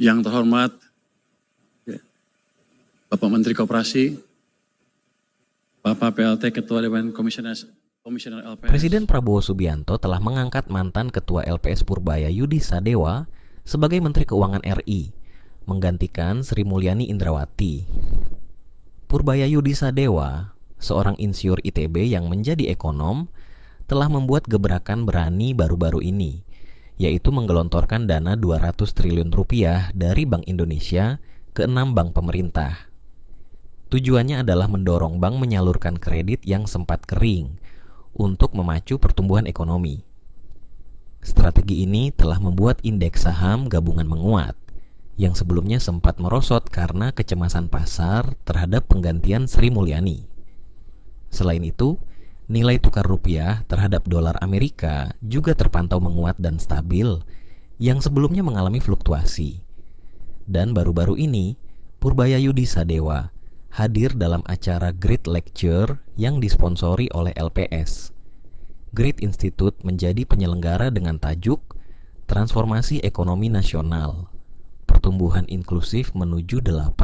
Yang terhormat Bapak Menteri Koperasi, Bapak PLT Ketua Dewan Komisioner LPS. Presiden Prabowo Subianto telah mengangkat mantan Ketua LPS Purbaya Yudi Sadewa sebagai Menteri Keuangan RI, menggantikan Sri Mulyani Indrawati. Purbaya Yudi Sadewa, seorang insinyur ITB yang menjadi ekonom, telah membuat gebrakan berani baru-baru ini, yaitu menggelontorkan dana 200 triliun rupiah dari Bank Indonesia ke 6 bank pemerintah. Tujuannya adalah mendorong bank menyalurkan kredit yang sempat kering untuk memacu pertumbuhan ekonomi. Strategi ini telah membuat indeks saham gabungan menguat, yang sebelumnya sempat merosot karena kecemasan pasar terhadap penggantian Sri Mulyani. Selain itu, nilai tukar rupiah terhadap dolar Amerika juga terpantau menguat dan stabil, yang sebelumnya mengalami fluktuasi. Dan baru-baru ini, Purbaya Yudi Sadewa hadir dalam acara Great Lecture yang disponsori oleh LPS. Great Institute menjadi penyelenggara dengan tajuk Transformasi Ekonomi Nasional, Pertumbuhan Inklusif menuju 8%.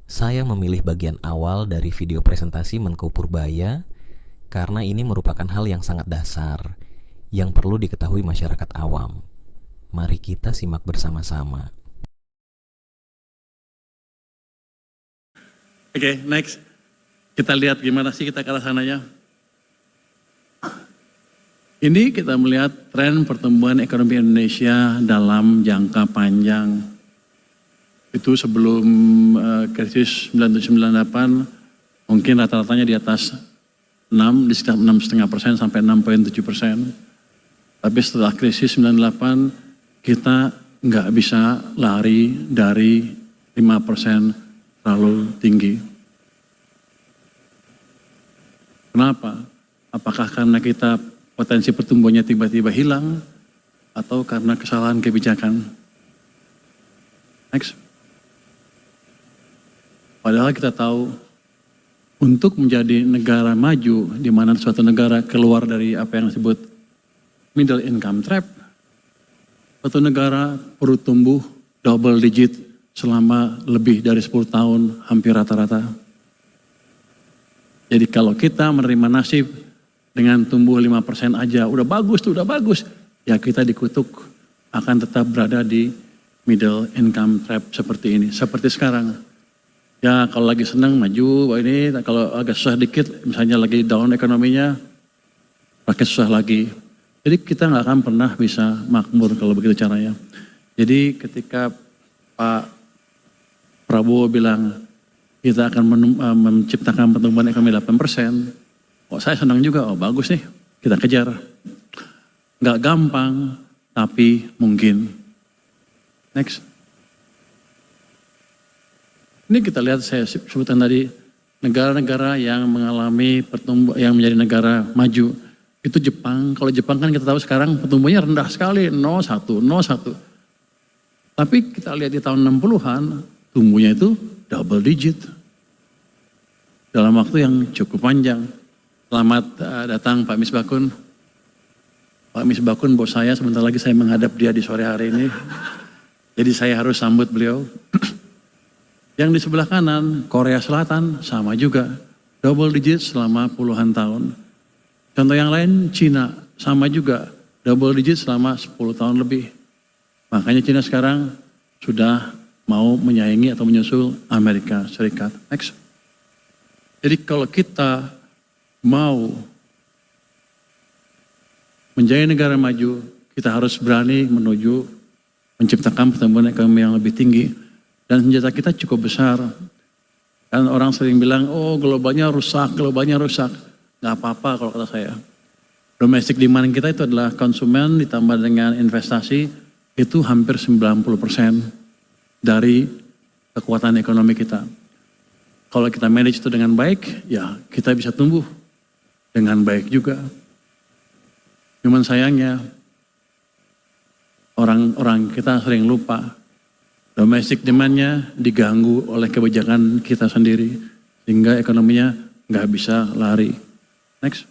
Saya memilih bagian awal dari video presentasi Menko Purbaya karena ini merupakan hal yang sangat dasar yang perlu diketahui masyarakat awam. Mari kita simak bersama-sama. Oke, next. Kita lihat gimana sih kita ke arah sananya. Ini kita melihat tren pertumbuhan ekonomi Indonesia dalam jangka panjang. Itu sebelum krisis 97-98 mungkin rata-ratanya di atas 6, di sekitar 6,5% sampai 6,7%. Tapi setelah krisis 98 kita nggak bisa lari dari 5% terlalu tinggi. Kenapa? Apakah karena kita potensi pertumbuhannya tiba-tiba hilang atau karena kesalahan kebijakan? Next. Padahal kita tahu untuk menjadi negara maju di mana suatu negara keluar dari apa yang disebut middle income trap, suatu negara perlu tumbuh double digit selama lebih dari 10 tahun, hampir rata-rata. Jadi kalau kita menerima nasib dengan tumbuh 5% aja, udah bagus tuh, udah bagus. Ya kita dikutuk akan tetap berada di middle income trap seperti ini. Seperti sekarang. Ya kalau lagi senang maju, ini kalau agak susah dikit, misalnya lagi down ekonominya, makin susah lagi. Jadi kita nggak akan pernah bisa makmur kalau begitu caranya. Jadi ketika Pak Prabowo bilang kita akan menciptakan pertumbuhan ekonomi 8%. Oh saya senang juga, oh bagus nih, kita kejar. Nggak gampang, tapi mungkin. Next. Ini kita lihat saya sebutkan tadi, negara-negara yang mengalami pertumbuhan, yang menjadi negara maju. Itu Jepang, kalau Jepang kan kita tahu sekarang pertumbuhannya rendah sekali, 0,1. Tapi kita lihat di tahun 60-an, tumbuhnya itu double digit. Dalam waktu yang cukup panjang. Selamat datang Pak Misbakun. Pak Misbakun bos saya, sebentar lagi saya menghadap dia di sore hari ini. Jadi saya harus sambut beliau. Yang di sebelah kanan, Korea Selatan sama juga. Double digit selama puluhan tahun. Contoh yang lain, Cina sama juga. Double digit selama 10 tahun lebih. Makanya Cina sekarang sudah mau menyaingi atau menyusul Amerika Serikat. Next. Jadi kalau kita mau menjadi negara maju, kita harus berani menuju menciptakan pertumbuhan ekonomi yang lebih tinggi. Dan senjata kita cukup besar. Kan orang sering bilang, oh globalnya rusak. Nggak apa-apa kalau kata saya. Domestic demand kita itu adalah konsumen ditambah dengan investasi, itu hampir 90% dari kekuatan ekonomi kita. Kalau kita manage itu dengan baik, ya kita bisa tumbuh dengan baik juga. Cuman sayangnya, orang-orang kita sering lupa. Domestic demand-nya diganggu oleh kebijakan kita sendiri. Sehingga ekonominya nggak bisa lari. Next.